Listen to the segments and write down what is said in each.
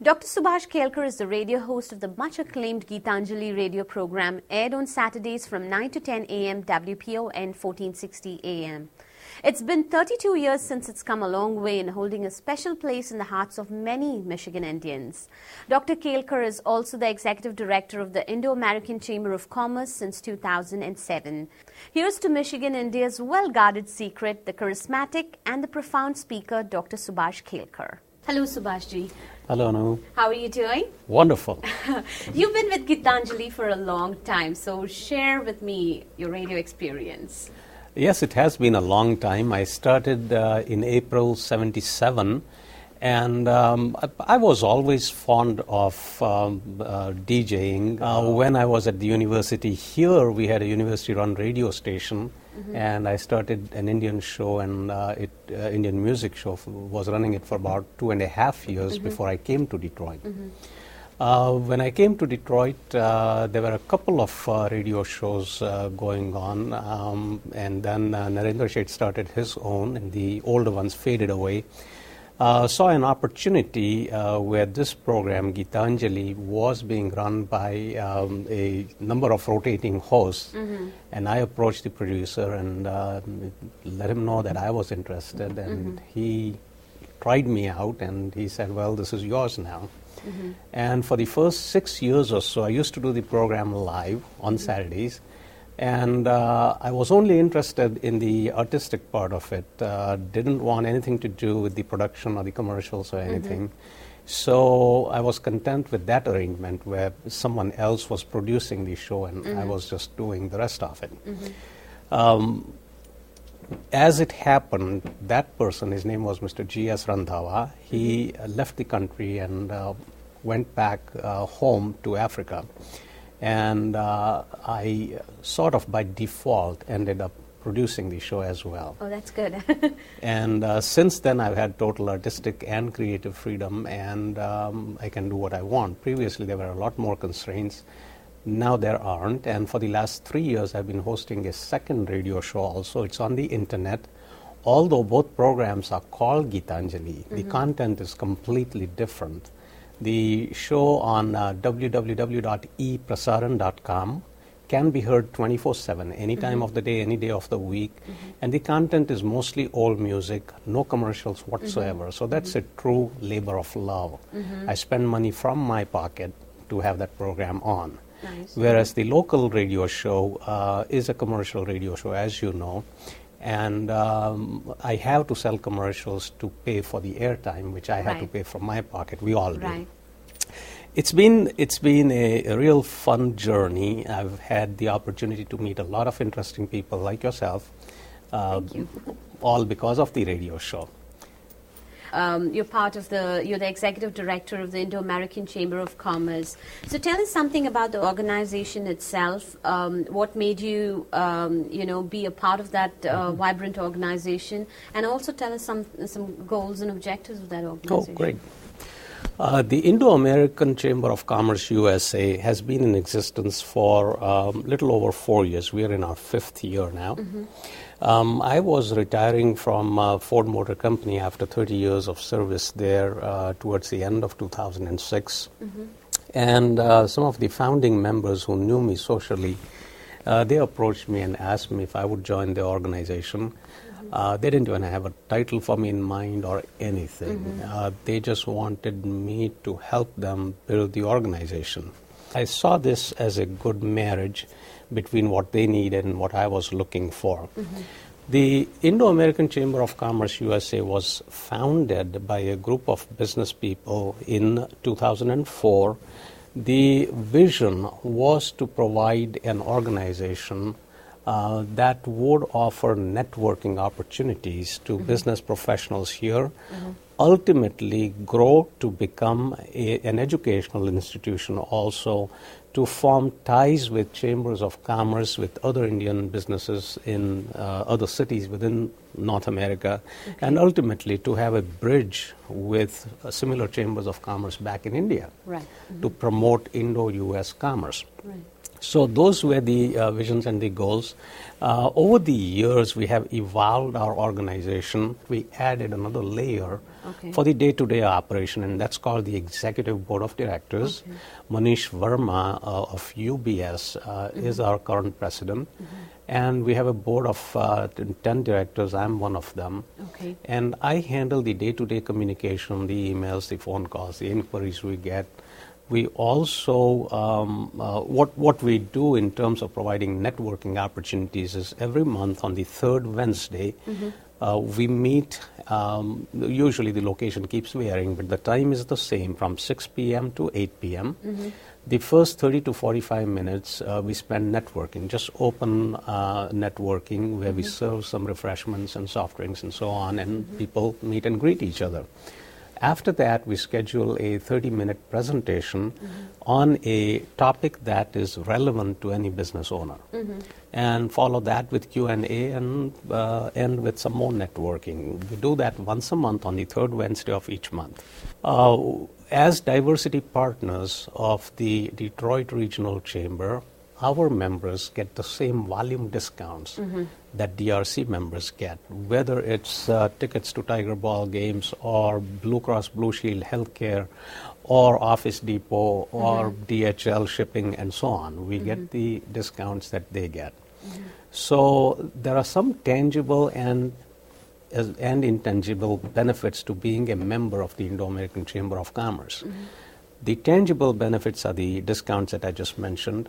Dr. Subash Kelkar is the radio host of the much-acclaimed Geetanjali radio program, aired on Saturdays from 9 to 10 a.m. WPON 1460 a.m. It's been 32 years since it's come a long way in holding a special place in the hearts of many Michigan Indians. Dr. Kelkar is also the Executive Director of the Indo-American Chamber of Commerce since 2007. Here's to Michigan India's well-guarded secret, the charismatic and the profound speaker, Dr. Subash Kelkar. Hello, Subash ji. Hello, Anu. How are you doing? Wonderful. You've been with Geetanjali for a long time, so share with me your radio experience. Yes, it has been a long time. I started in April '77, and I was always fond of DJing. When I was at the university here, we had a university-run radio station, and I started an Indian show, and Indian music show, was running it for about 2.5 years before I came to Detroit. When I came to Detroit, there were a couple of radio shows going on, and then Narendra Sheth started his own, and the older ones faded away. Saw an opportunity where this program, Geetanjali, was being run by a number of rotating hosts, and I approached the producer and let him know that I was interested, and he tried me out, and he said, well, this is yours now. And for the first 6 years or so, I used to do the program live on Saturdays, and I was only interested in the artistic part of it, didn't want anything to do with the production or the commercials or anything. So I was content with that arrangement where someone else was producing the show and I was just doing the rest of it. As it happened, that person, his name was Mr. G.S. Randhawa, he left the country and went back home to Africa. And I sort of by default ended up producing the show as well. Oh, that's good. And since then I've had total artistic and creative freedom, and I can do what I want. Previously there were a lot more constraints. Now there aren't, and for the last 3 years I've been hosting a second radio show also. It's on the internet. Although both programs are called Geetanjali, the content is completely different. The show on www.eprasaran.com can be heard 24/7, any time of the day, any day of the week, and the content is mostly old music, no commercials whatsoever. So that's a true labor of love. I spend money from my pocket to have that program on. Nice. Whereas the local radio show is a commercial radio show, as you know, and I have to sell commercials to pay for the airtime, which I have to pay from my pocket. We all do. Right. It's been a real fun journey. I've had the opportunity to meet a lot of interesting people like yourself, Thank you. all because of the radio show. You're the executive director of the Indo-American Chamber of Commerce. So tell us something about the organization itself. What made you, be a part of that vibrant organization, and also tell us some goals and objectives of that organization. Oh, great. The Indo-American Chamber of Commerce USA has been in existence for little over 4 years. We are in our 5th year now. I was retiring from Ford Motor Company after 30 years of service there towards the end of 2006. And some of the founding members who knew me socially, they approached me and asked me if I would join the organization. They didn't even have a title for me in mind or anything. They just wanted me to help them build the organization. I saw this as a good marriage between what they needed and what I was looking for. The Indo-American Chamber of Commerce USA was founded by a group of business people in 2004. The vision was to provide an organization that would offer networking opportunities to business professionals here, ultimately grow to become an educational institution also, to form ties with chambers of commerce with other Indian businesses in other cities within North America, and ultimately to have a bridge with similar chambers of commerce back in India to promote Indo-US commerce. So those were the visions and the goals. Over the years, we have evolved our organization. We added another layer for the day-to-day operation, and that's called the Executive Board of Directors. Manish Verma of UBS is our current president. And we have a board of 10 directors. I'm one of them. And I handle the day-to-day communication, the emails, the phone calls, the inquiries we get. We also, what we do in terms of providing networking opportunities is every month on the third Wednesday, we meet, usually the location keeps varying, but the time is the same, from 6 p.m. to 8 p.m. The first 30 to 45 minutes we spend networking, just open networking where we serve some refreshments and soft drinks and so on, and people meet and greet each other. After that, we schedule a 30-minute presentation on a topic that is relevant to any business owner, and follow that with Q&A and end with some more networking. We do that once a month on the third Wednesday of each month. As diversity partners of the Detroit Regional Chamber, our members get the same volume discounts that DRC members get, whether it's tickets to Tiger Ball games or Blue Cross Blue Shield healthcare or Office Depot or DHL shipping and so on. We get the discounts that they get. So there are some tangible and intangible benefits to being a member of the Indo-American Chamber of Commerce. The tangible benefits are the discounts that I just mentioned.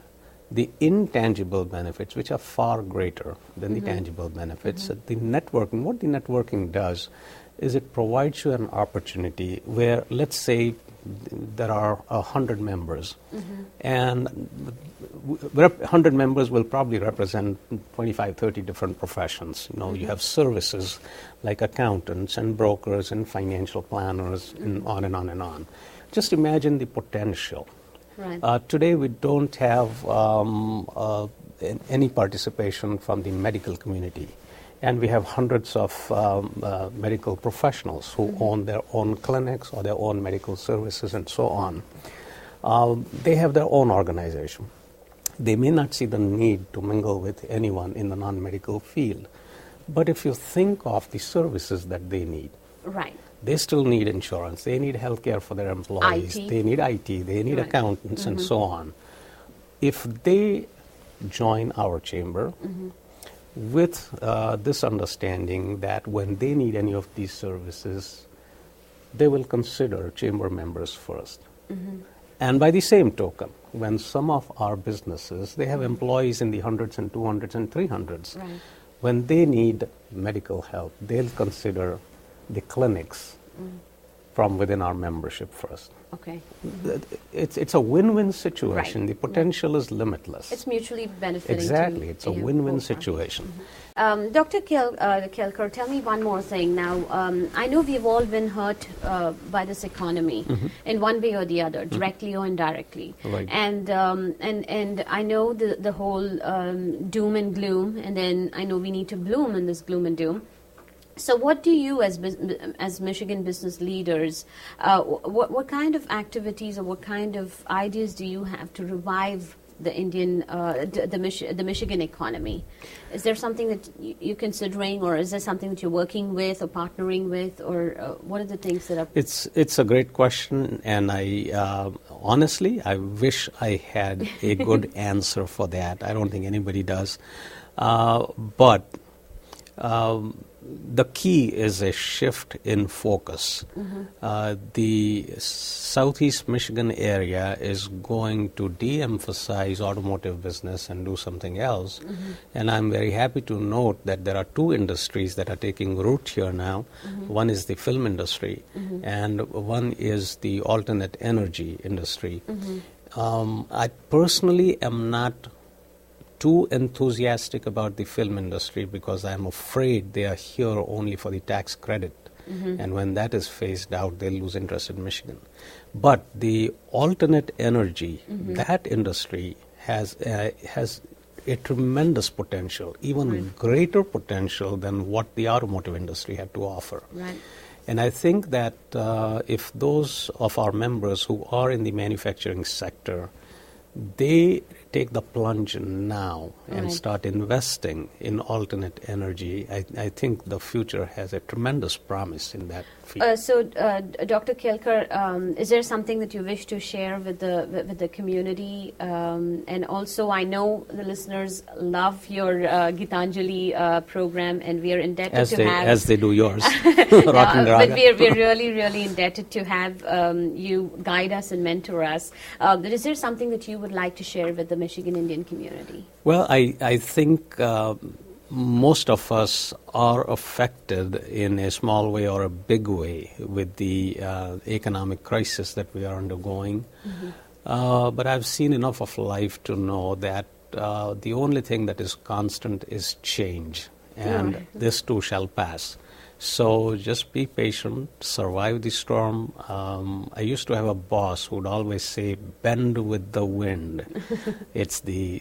The intangible benefits, which are far greater than the tangible benefits, the networking, what the networking does is it provides you an opportunity where, let's say, there are 100 members, and 100 members will probably represent 25, 30 different professions. You know, you have services like accountants and brokers and financial planners and on and on and on. Just imagine the potential. Today we don't have any participation from the medical community, and we have hundreds of medical professionals who own their own clinics or their own medical services and so on. They have their own organization. They may not see the need to mingle with anyone in the non-medical field, but if you think of the services that they need, they still need insurance, they need health care for their employees, they need IT, they need accountants and so on. If they join our chamber with this understanding that when they need any of these services, they will consider chamber members first. And by the same token, when some of our businesses, they have employees in the hundreds and 200s and 300s, when they need medical help, they'll consider the clinics from within our membership first. It's a win-win situation. The potential is limitless. It's mutually benefiting. Exactly. It's a win-win situation. Dr. Kelkar, tell me one more thing now. I know we've all been hurt by this economy in one way or the other, directly or indirectly. And I know the whole doom and gloom, and then I know we need to bloom in this gloom and doom. So what do you, as Michigan business leaders, what kind of activities or what kind of ideas do you have to revive the the Michigan economy? Is there something that you're considering, or is there something that you're working with or partnering with, or what are the things that are? It's a great question, and I honestly I wish I had a good answer for that. I don't think anybody does, but. The key is a shift in focus. The Southeast Michigan area is going to de-emphasize automotive business and do something else. And I'm very happy to note that there are two industries that are taking root here now. One is the film industry, and one is the alternate energy industry. I personally am not too enthusiastic about the film industry because I'm afraid they are here only for the tax credit. And when that is phased out, they'll lose interest in Michigan. But the alternate energy, that industry has a tremendous potential, even greater potential than what the automotive industry had to offer. And I think that if those of our members who are in the manufacturing sector they take the plunge now and Right. start investing in alternate energy, I think the future has a tremendous promise in that field. Dr. Kelkar, is there something that you wish to share with the community? And also, I know the listeners love your Gitanjali program, and we are indebted As they do yours. But we're really, really indebted to have you guide us and mentor us. Is there something that you would like to share with the Michigan Indian community? Well, I think most of us are affected in a small way or a big way with the economic crisis that we are undergoing. Mm-hmm. But I've seen enough of life to know that the only thing that is constant is change, and this too shall pass. So just be patient, survive the storm. I used to have a boss who would always say, bend with the wind. It's the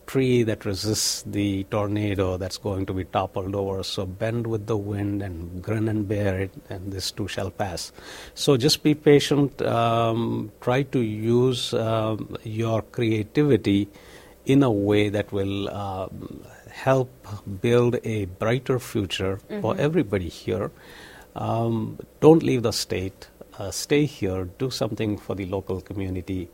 tree that resists the tornado that's going to be toppled over. So bend with the wind and grin and bear it, and this too shall pass. So just be patient. Try to use your creativity in a way that will help build a brighter future for everybody here. Don't leave the state. Stay here. Do something for the local community.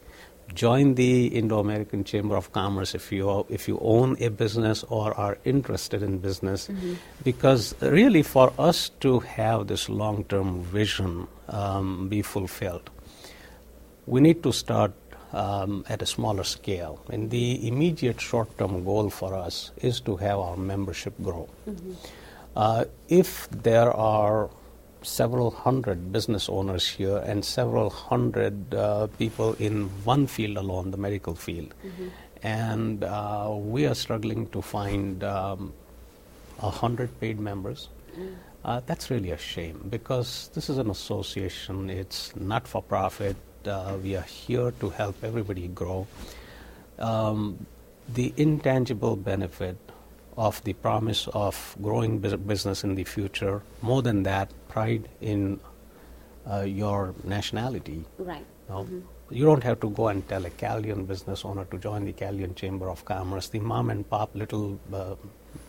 Join the Indo-American Chamber of Commerce if you own a business or are interested in business, because really for us to have this long-term vision be fulfilled, we need to start at a smaller scale. And the immediate short-term goal for us is to have our membership grow. If there are several hundred business owners here and several hundred people in one field alone, the medical field, and we are struggling to find 100 paid members, that's really a shame, because this is an association. It's not for profit. We are here to help everybody grow. The intangible benefit of the promise of growing business in the future, more than that, pride in your nationality. Right. You don't have to go and tell a Calian business owner to join the Calian Chamber of Commerce. The mom and pop little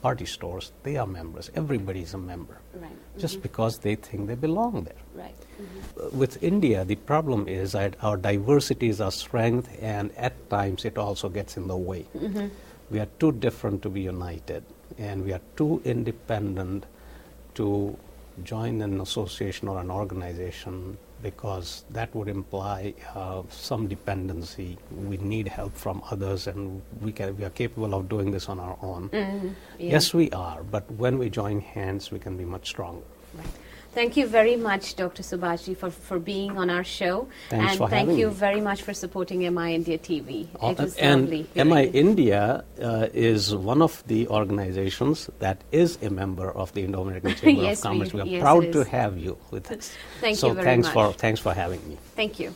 party stores, they are members. Everybody is a member. Right. Just because they think they belong there. Right. With India, the problem is that our diversity is our strength, and at times it also gets in the way. We are too different to be united, and we are too independent to join an association or an organization, because that would imply some dependency. We need help from others, and we are capable of doing this on our own. Yes, we are, but when we join hands, we can be much stronger. Right. Thank you very much, Dr. Subhash, for being on our show. Thanks for having thank you me. very much for supporting MI India TV. It was and lovely. MI India is one of the organizations that is a member of the Indo-American Chamber Yes, of Commerce. We are yes, proud it to is. have you with us. Thank so you very much. Thanks for having me. Thank you.